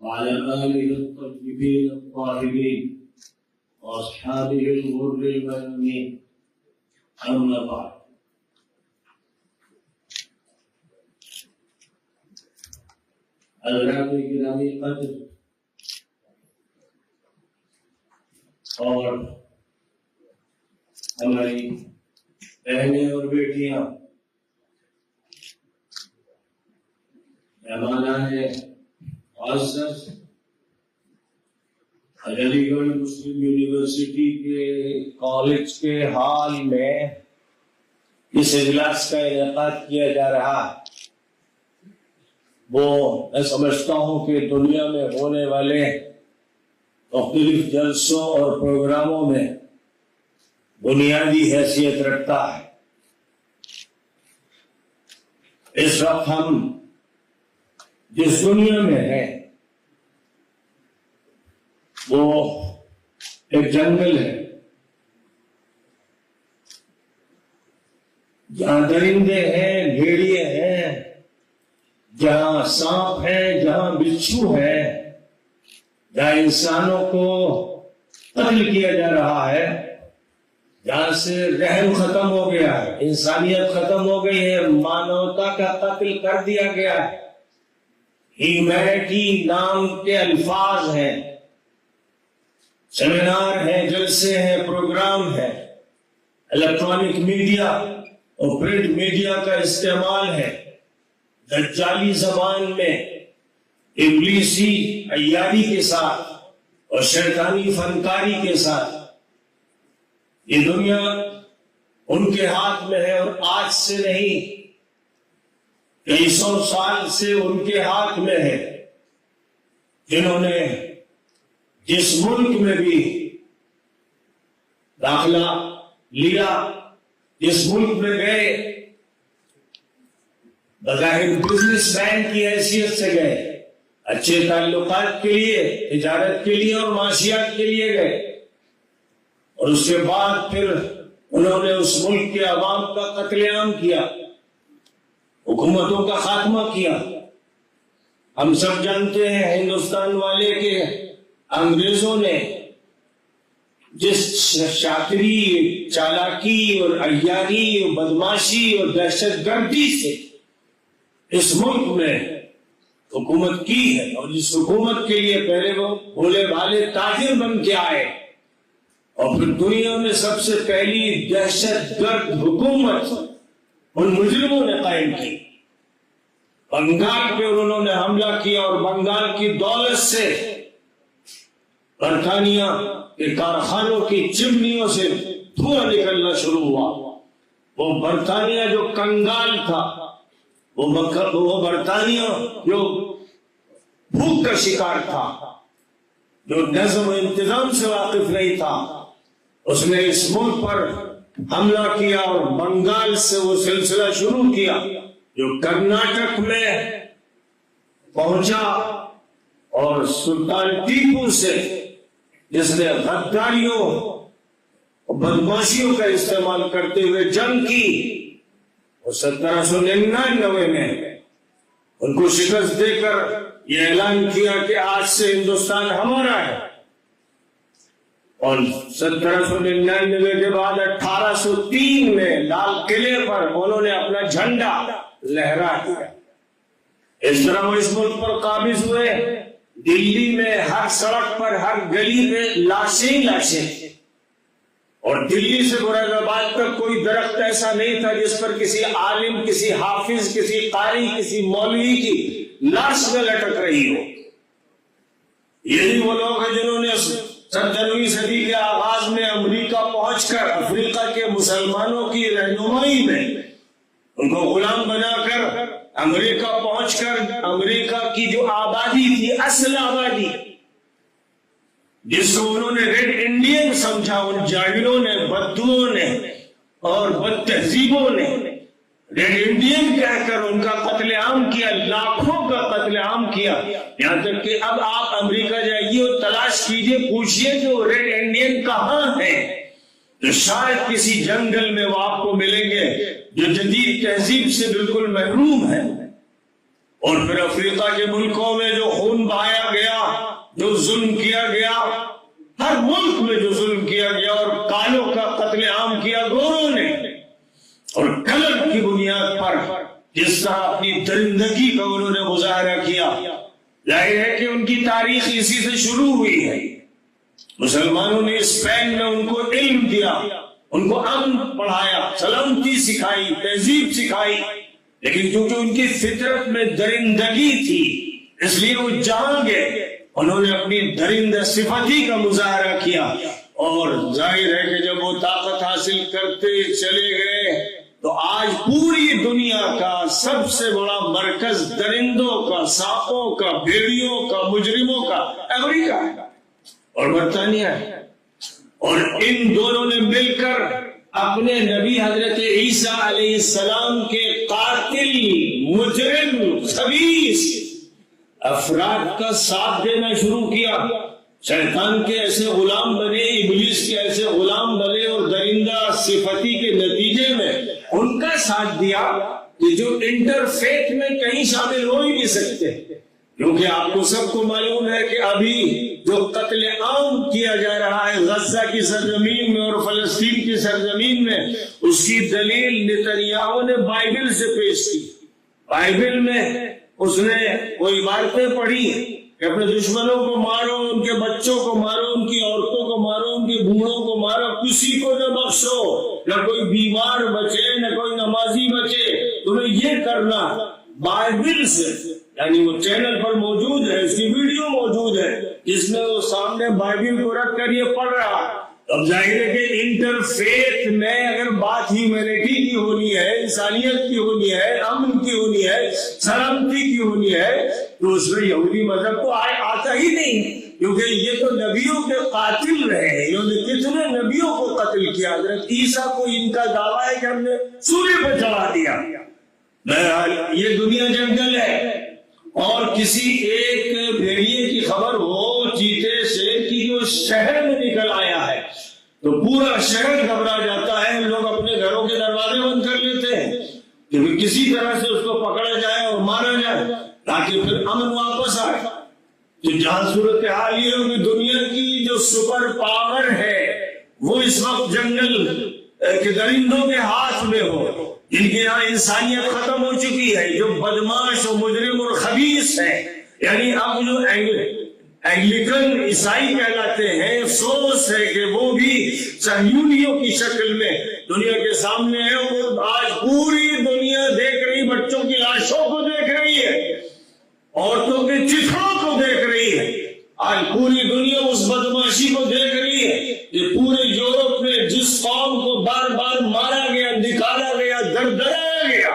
وعلى آله الطيبين الطاهرين وأصحابه الغر الميامين أما بعد. حضرات گرامی قدر اور ہماری بہنیں اور بیٹیاں، مہمانان معزز، علی گڑھ مسلم یونیورسٹی کے کالج کے ہال میں اس اجلاس کا انعقاد کیا جا رہا ہے، وہ میں سمجھتا ہوں کہ دنیا میں ہونے والے مختلف جلسوں اور پروگراموں میں بنیادی حیثیت رکھتا ہے۔ اس وقت ہم جس دنیا میں ہیں وہ ایک جنگل ہے، جہاں درندے ہیں، بھیڑیے ہیں، جہاں سانپ ہے، جہاں بچھو ہے، جہاں انسانوں کو قتل کیا جا رہا ہے، جہاں سے رحم ختم ہو گیا ہے، انسانیت ختم ہو گئی ہے، مانوتا کا قتل کر دیا گیا ہے۔ ہیومینٹی نام کے الفاظ ہیں، سیمینار ہیں، جلسے ہیں، پروگرام ہیں، الیکٹرانک میڈیا اور پرنٹ میڈیا کا استعمال ہے، دجالی زبان میں ابلیسی عیاری کے ساتھ اور شیطانی فنکاری کے ساتھ یہ دنیا ان کے ہاتھ میں ہے، اور آج سے نہیں، کئی سو سال سے ان کے ہاتھ میں ہے، جنہوں نے جس ملک میں بھی داخلہ لیا، جس ملک میں گئے، بظاہر بزنس مین کی حیثیت سے گئے، اچھے تعلقات کے لیے، تجارت کے لیے اور معاشیات کے لیے گئے، اور اس کے بعد پھر انہوں نے اس ملک کے عوام کا قتل عام کیا، حکومتوں کا خاتمہ کیا۔ ہم سب جانتے ہیں ہندوستان والے کہ انگریزوں نے جس شاطری، چالاکی اور عیاری اور بدماشی اور دہشت گردی سے اس ملک میں حکومت کی ہے، اور جس حکومت کے لیے پہلے وہ بھولے بھالے تاجر بن کے آئے، اور پھر دنیا میں سب سے پہلی دہشت گرد حکومت ان مجرموں نے قائم کی۔ بنگال پہ انہوں نے حملہ کیا، اور بنگال کی دولت سے برطانیہ کے کارخانوں کی چمنیوں سے دھواں نکلنا شروع ہوا۔ وہ برطانیہ جو کنگال تھا، وہ برطانیہ جو بھوک کا شکار تھا، جو نظم و انتظام سے واقف نہیں تھا، اس نے اس ملک پر حملہ کیا اور بنگال سے وہ سلسلہ شروع کیا جو کرناٹک میں پہنچا، اور سلطان ٹیپو سے جس نے غداریوں اور بدماشیوں کا استعمال کرتے ہوئے جنگ کی، اور 1799 میں ان کو شکست دے کر یہ اعلان کیا کہ آج سے ہندوستان ہمارا ہے، اور 1799 کے بعد 1803 میں لال قلعے پر انہوں نے اپنا جھنڈا لہرا دیا۔ اس طرح وہ اس ملک پر قابض ہوئے۔ دلی میں ہر سڑک پر، ہر گلی میں لاشیں لاشیں، اور دلی سے مراد آباد تک کوئی درخت ایسا نہیں تھا جس پر کسی عالم، کسی حافظ، کسی قاری، کسی مولوی کی لاش میں لٹک رہی ہو۔ یہی وہ لوگ ہیں جنہوں نے 17ویں صدی کے آغاز میں امریکہ پہنچ کر افریقہ کے مسلمانوں کی رہنمائی میں ان کو غلام بنا کر امریکہ پہنچ کر امریکہ کی جو آبادی تھی، اصل آبادی، جس کو انہوں نے ریڈ انڈین سمجھا، ان جاہلوں نے، بدوؤں نے اور بد تہذیبوں نے ریڈ انڈین کہہ کر ان کا قتل عام کیا، لاکھوں کا قتل عام کیا، یہاں تک کہ اب آپ امریکہ جائیے اور تلاش کیجئے، پوچھئے کہ وہ ریڈ انڈین کہاں ہیں، تو شاید کسی جنگل میں وہ آپ کو ملیں گے جو جدید تہذیب سے بالکل محروم ہے۔ اور پھر افریقہ کے ملکوں میں جو خون بہایا گیا جو ظلم کیا گیا، ہر ملک میں جو ظلم کیا گیا، اور کالوں کا قتل عام کیا گوروں نے، اور کلر کی بنیاد پر جس طرح اپنی درندگی کا انہوں نے مظاہرہ کیا، ظاہر ہے کہ ان کی تاریخ اسی سے شروع ہوئی ہے۔ مسلمانوں نے اسپین میں ان کو علم دیا، ان کو امن پڑھایا، سلامتی سکھائی، تہذیب سکھائی، لیکن کیونکہ ان کی فطرت میں درندگی تھی اس لیے وہ جہاں گئے انہوں نے اپنی درندہ صفتی کا مظاہرہ کیا، اور ظاہر ہے کہ جب وہ طاقت حاصل کرتے چلے گئے تو آج پوری دنیا کا سب سے بڑا مرکز درندوں کا، سانپوں کا، بھیڑیوں کا، مجرموں کا امریکہ ہے اور برطانیہ ہے، اور ان دونوں نے مل کر اپنے نبی حضرت عیسیٰ علیہ السلام کے قاتل، مجرم، خبیث افراد کا ساتھ دینا شروع کیا۔ شیطان کے ایسے غلام بنے، ابلیس کے ایسے غلام بنے، اور درندہ صفتی کے نتیجے میں ان کا ساتھ دیا کہ جو انٹر فیتھ میں کہیں شامل ہو ہی نہیں سکتے، کیونکہ آپ کو سب کو معلوم ہے کہ ابھی جو قتل عام کیا جا رہا ہے غزہ کی سرزمین میں اور فلسطین کی سرزمین میں، اس کی دلیل نتنیاہو نے بائبل سے پیش کی۔ بائبل میں اس نے وہ عبارتیں پڑھی کہ اپنے دشمنوں کو مارو، ان کے بچوں کو مارو، ان کی عورتوں کو مارو، ان کے بوڑھوں کو مارو، کسی کو نہ بخشو، نہ کوئی بیمار بچے، نہ کوئی نمازی بچے، تمہیں یہ کرنا۔ بائبل سے، یعنی وہ چینل پر موجود ہے، اس کی ویڈیو موجود ہے جس میں وہ سامنے بائبل کو رکھ کر یہ پڑھ رہا۔ اب ظاہر ہے کہ انٹر فیتھ میں اگر بات ہیومینٹی کی ہونی ہے، انسانیت کی ہونی ہے، امن کی ہونی ہے، سلامتی کی ہونی ہے، تو اس میں یہودی مذہب تو آتا ہی نہیں، کیونکہ یہ تو نبیوں کے قاتل رہے ہیں۔ انہوں نے کتنے نبیوں کو قتل کیا۔ حضرت عیسیٰ کو ان کا دعویٰ ہے کہ ہم نے سولی پہ چڑھا دیا۔ بہرحال یہ دنیا جنگل ہے، اور کسی ایک بھیڑیے کی خبر ہو چیتے سے کہ جو شہر میں نکل آیا ہے تو پورا شہر گھبرا جاتا ہے، لوگ اپنے گھروں کے دروازے بند کر لیتے ہیں کہ کسی طرح سے اس کو پکڑا جائے اور مارا جائے تاکہ پھر امن واپس آئے۔ تو جہاں صورتحال یہ ہو کہ دنیا کی جو سپر پاور ہے وہ اس وقت جنگل کے درندوں کے ہاتھ میں ہو، جن کے یہاں انسانیت ختم ہو چکی ہے، جو بدماش و مجرم اور خبیث ہے، یعنی اب جو اینگلیکن عیسائی کہلاتے ہیں، افسوس ہے کہ وہ بھی صہیونیوں کی شکل میں دنیا کے سامنے ہے، اور آج پوری دنیا دیکھ رہی، بچوں کی لاشوں کو دیکھ رہی ہے، عورتوں کے چتھڑوں کو دیکھ رہی ہے۔ آج پوری دنیا اس بدماشی کو دیکھ رہی ہے کہ پورے یورپ میں جس قوم کو بار بار مارا گیا، نکالا گیا، دردرایا گیا،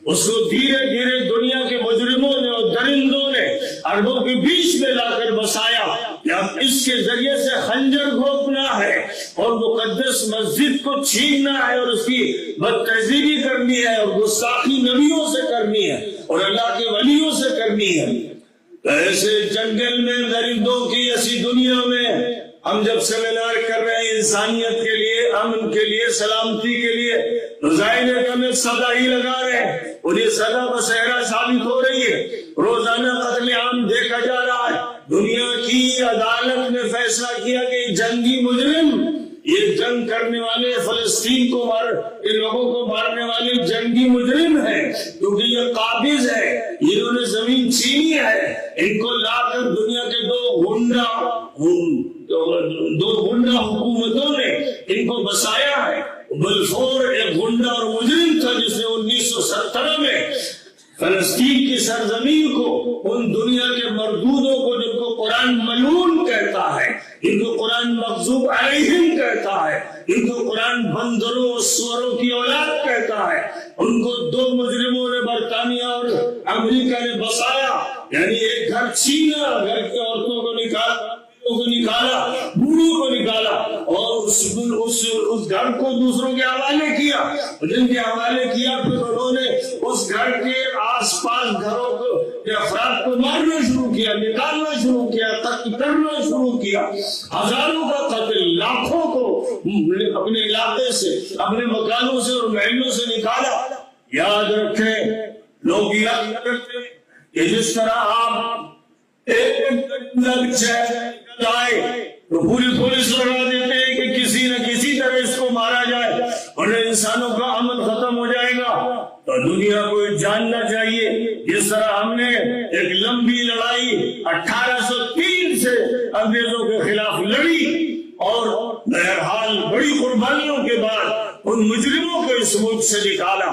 اس کو دھیرے دھیرے دنیا کے مجرموں نے اور درندوں نے عربوں کے بیچ میں لا کر بسایا کہ اب اس کے ذریعے سے خنجر گھونپنا ہے اور مقدس مسجد کو چھیننا ہے اور اس کی بد تہذیبی کرنی ہے اور گستاخی نبیوں سے کرنی ہے اور اللہ کے ولیوں سے کرنی ہے۔ ایسے جنگل میں، درندوں کی ایسی دنیا میں ہم جب سیمینار کر رہے ہیں انسانیت کے لیے، امن کے لیے، سلامتی کے لیے، تو ظاہر ہے کہ ہم ایک صدا ہی لگا رہے ہیں اور یہ صدا بصیرہ ثابت ہو رہی ہے۔ روزانہ قتل عام دیکھا جا رہا ہے۔ دنیا کی عدالت نے فیصلہ کیا کہ جنگی مجرم، یہ جنگ کرنے والے، فلسطین کو ان لوگوں کو مارنے والے جنگی مجرم ہیں، کیونکہ یہ قابض ہے، انہوں نے زمین چھینی ہے۔ ان کو لا کر دنیا کے دو گنڈا حکومتوں نے ان کو بسایا ہے۔ بلفور ایک گنڈا اور مجرم تھا جس نے 1917 میں فلسطین کی سرزمین کو، ان دنیا کے مردودوں کو جن کو قرآن ملعون کہتا ہے، ان کو قرآن مغضوب علیہم کہتا ہے، ان کو قرآن بندروں اور سوروں کی اولاد کہتا ہے، ان کو دو مجرموں نے، برطانیہ اور امریکہ نے بسایا، یعنی ایک گھر چھینا، گھر کی عورتوں کو نکالا، بوڑھوں کو نکالا اور اس گھر کو دوسروں کے حوالے کیا، جن کے حوالے کیا پھر انہوں نے اس گھر کے آس پاس گھروں کے افراد کو مارنا شروع کیا، نکالنا شروع کیا، قتل کرنا شروع کیا، ہزاروں کا قتل، لاکھوں کو اپنے علاقے سے، اپنے مکانوں سے اور محلوں سے نکالا۔ یاد رکھیں، لوگ یاد کرتے کہ جس طرح آپ ایک لائے تو پوری پولیس لگا دیتے ہیں کہ کسی نہ کسی طرح اس کو مارا جائے ورنہ انسانوں کا امن ختم ہو جائے گا۔ تو دنیا کو جاننا چاہیے جس طرح ہم نے ایک لمبی لڑائی 1803 سے انگریزوں کے خلاف لڑی اور بہرحال بڑی قربانیوں کے بعد ان مجرموں کو اس ملک سے نکالا،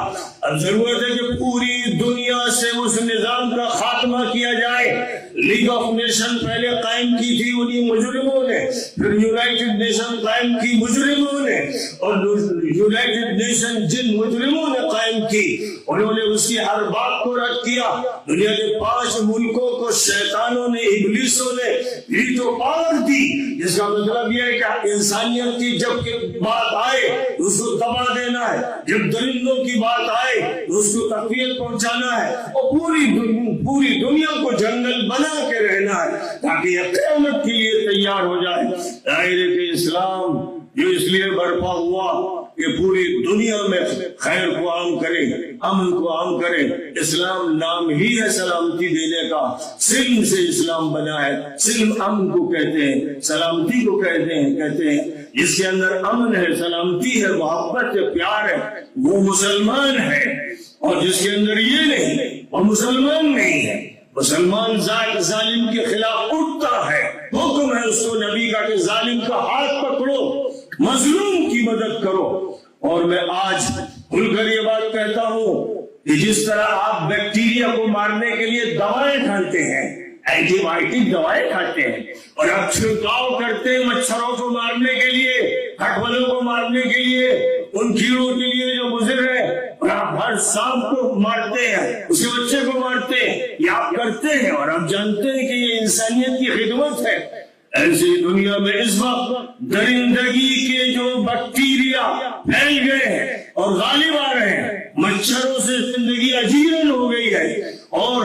اب ضرورت ہے کہ پوری دنیا سے اس نظام کا خاتمہ کیا جائے۔ لیگ آف نیشن پہلے قائم کی تھی انہی مجرموں نے، پھر یونائٹڈ نیشن قائم کی مجرموں نے، اور یونائٹڈ نیشن جن مجرموں نے قائم کی انہوں نے اس کی ہر بات کو رد کیا۔ دنیا کے 5 ملکوں کو شیطانوں نے، ابلیسوں نے ویٹو پاور دی، جس کا مطلب یہ ہے کہ انسانیت کی جب بات آئے اس کو دبا دینا ہے، جب درندوں کی بات آئے اس کو تقویت پہنچانا ہے، اور پوری دنیا کو جنگل بنا کے رہنا ہے تاکہ یہ قیامت کے لیے تیار ہو جائے۔ دائرے کے اسلام جو اس لیے برپا ہوا کہ پوری دنیا میں خیر کو عام کرے، امن کو عام کرے۔ اسلام نام ہی ہے سلامتی دینے کا، سلم سے اسلام بنا ہے۔ سلم امن کو کہتے ہیں، سلامتی کو کہتے ہیں جس کے اندر امن ہے، سلامتی ہے، محبت ہے، پیار ہے، وہ مسلمان ہے، اور جس کے اندر یہ نہیں وہ مسلمان نہیں ہے۔ مسلمان ظالم کے خلاف اٹھتا ہے، حکم ہے اس کو نبی کا کہ ظالم کا ہاتھ پکڑو، مظلوم کی مدد کرو۔ اور میں آج کھل کر یہ بات کہتا ہوں کہ جس طرح آپ بیکٹیریا کو مارنے کے لیے دوائیں کھاتے ہیں، اینٹی بائیوٹک دوائیں کھاتے ہیں، اور آپ چھڑکاؤ کرتے ہیں مچھروں کو مارنے کے لیے، کھٹملوں کو مارنے کے لیے، ان کیڑوں کے لیے جو مضر ہے، اور آپ ہر سانپ کو مارتے ہیں، اس کے بچے کو مارتے ہیں، یہ آپ کرتے ہیں اور آپ جانتے ہیں کہ یہ انسانیت کی خدمت ہے۔ ایسی دنیا میں اس وقت درندگی کے جو بیکٹیریا پھیل گئے ہیں اور غالب آ رہے ہیں، مچھروں سے زندگی اجیرن ہو گئی ہے اور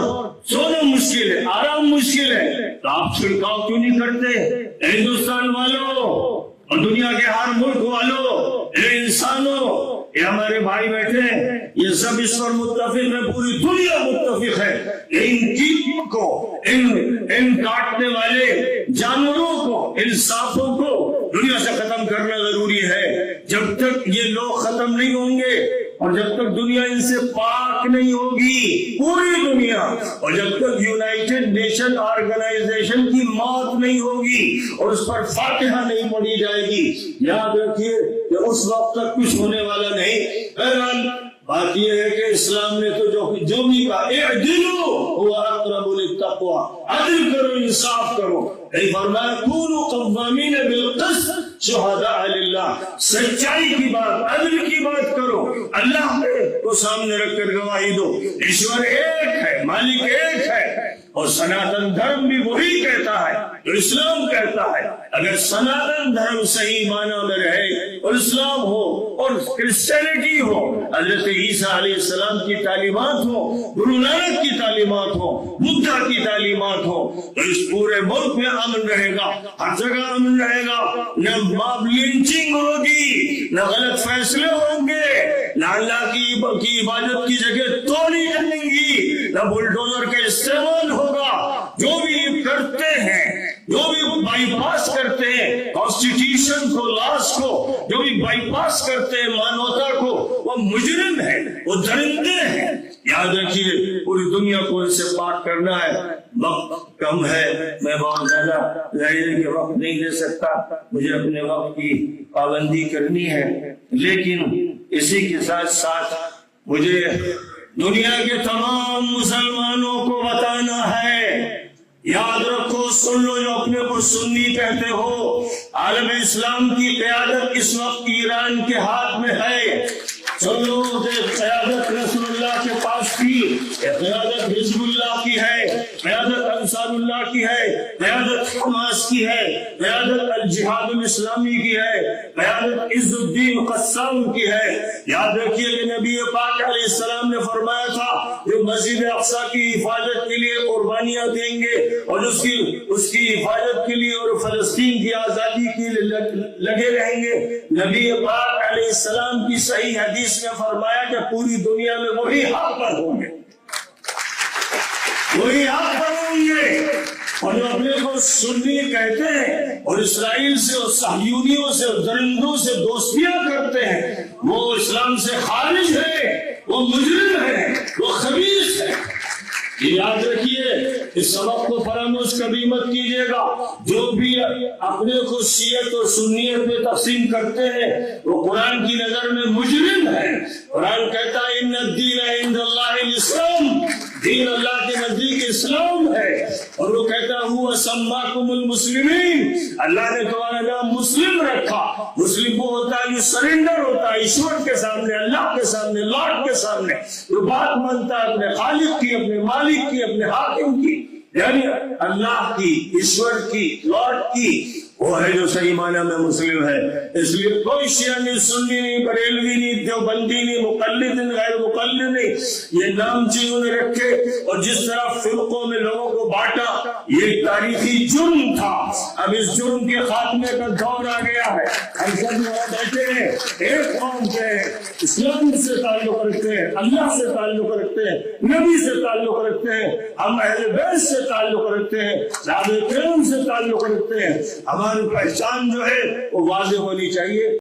سونا مشکل ہے، آرام مشکل ہے، تو آپ چھڑکاؤ کیوں نہیں کرتے؟ ہندوستان والوں اور دنیا کے ہر ملک والوں، اے انسانوں، یہ ہمارے بھائی بیٹھے ہیں، یہ سب اس پر متفق ہے، پوری دنیا متفق ہے۔ ان کیڑوں کو، ان کاٹنے والے جانوروں کو، ان سانپوں کو دنیا سے ختم کرنا ضروری ہے۔ جب تک یہ لوگ ختم نہیں ہوں گے اور جب تک دنیا ان سے پاک نہیں ہوگی، پوری دنیا، اور جب تک یونائٹڈ نیشن آرگنائزیشن کی موت نہیں ہوگی اور اس پر فاتحہ نہیں پڑھی جائے گی، یاد رکھیے کہ اس وقت تک کچھ ہونے والا نہیں۔ بہرحال بات یہ ہے کہ اسلام نے تو جو بھی کہا، اعدلوا هو اقرب للتقوى، عدل کرو، انصاف کرو۔ فرمایا کونوا قوامین بالقسط شہداء للہ، سچائی کی بات، عدل کی بات کرو، اللہ کو سامنے رکھ کر گواہی دو۔ ایشور ایک ہے، مالک ایک ہے، اور سناتن دھرم بھی وہی کہتا ہے جو اسلام کہتا ہے۔ اگر سناتن دھرم صحیح معنی میں رہے اور اسلام ہو اور کرسچینٹی ہو، حضرت عیسیٰ علیہ السلام کی تعلیمات ہو، گرو نانک کی تعلیمات ہو، بدھا کی تعلیمات ہو، تو اس پورے ملک میں امن رہے گا، ہر جگہ امن رہے گا، نہ ماب لنچنگ ہوگی، نہ غلط فیصلے ہوں گے، نہ اللہ کی عبادت کی جگہ توڑی جائیں گی، نہ بلڈوزر کا استعمال ہوگا۔ جو بھی کرتے ہیں، جو بھی بائی پاس کرتے ہیں کانسٹیٹیوشن کو، لاس کو، جو بھی بائی پاس کرتے ہیں مانوتا کو، وہ مجرم ہے، وہ درندے ہیں۔ یاد رکھیے پوری دنیا کو ان سے پاک کرنا ہے۔ وقت کم ہے، میں بہت زیادہ ظاہر کے وقت نہیں دے سکتا، مجھے اپنے وقت کی پابندی کرنی ہے، لیکن اسی کے ساتھ ساتھ مجھے دنیا کے تمام مسلمانوں کو بتانا ہے، یاد رکھو، سن لو، جو اپنے کو سنی کہتے ہو، عالم اسلام کی قیادت اس وقت ایران کے ہاتھ میں ہے۔ سن لو کہ قیادت رسول اللہ کے پاس تھی، قیادت حزب اللہ کی ہے، قیادت انصار اللہ کی ہے، قیادت حماس کی ہے، قیادت الجہاد الاسلامی کی ہے، قیادت عز الدین قسام کی ہے۔ یاد رکھیے کہ نبی پاک علیہ السلام نے فرمایا تھا جو مسجد اقصی کی حفاظت کے لیے قربانیاں دیں گے اور اس کی حفاظت کے لیے اور فلسطین کی آزادی کے لیے لگے رہیں گے، نبی پاک علیہ السلام کی صحیح حدیث میں فرمایا کہ پوری دنیا میں وہی حق پر ہوں گے، وہی حق پر ہوں گے۔ اور جو اپنے کو سنی کہتے ہیں اور اسرائیل سے اور صہیونیوں سے اور درندوں سے دوستیاں کرتے ہیں، وہ اسلام سے خارج ہے، وہ مجرم ہے، وہ خبیث ہے۔ یاد رکھیے، اس سبق کو فراموش کبھی مت کیجیے گا۔ جو بھی اپنے کو شیعت اور سنیت میں تقسیم کرتے ہیں وہ قرآن کی نظر میں مجرم ہے۔ قرآن کہتا ہے ان الدین عند اللہ الاسلام، دین اللہ کے نزدیک اسلام ہے، اور وہ کہتا ہے هو سماکم المسلمین، اللہ نے تمہارا نام مسلم رکھا۔ مسلم وہ ہوتا ہے جو سرنڈر ہوتا ہے ایشور کے سامنے، اللہ کے سامنے، لارڈ کے سامنے، جو بات مانتا ہے اپنے خالق کی، اپنے مالک کی، اپنے حاکم کی، یعنی اللہ کی، ایشور کی، لارڈ کی، وہ ہے جو صحیح معنی میں مسلم ہے۔ اس لیے کوئی شیعہ نہیں، سنی نہیں، بریلوی نہیں، دیوبندی نہیں، مقلد نہیں، غیر مقلد نہیں، یہ نام چیزوں نے رکھے اور جس طرح فرقوں میں لوگوں کو بانٹا، یہ تاریخی جرم تھا۔ اب اس جرم کے خاتمے کا دور آ گیا ہے۔ ہم سب وہاں بیٹھے ہیں، ایک قوم سے ہیں، اسلام سے تعلق رکھتے ہیں، اللہ سے تعلق رکھتے ہیں، نبی سے تعلق رکھتے ہیں، ہم اہل بیت سے تعلق رکھتے ہیں، صحابہ کرام سے تعلق رکھتے ہیں۔ ہماری پہچان جو ہے وہ واضح ہونی چاہیے۔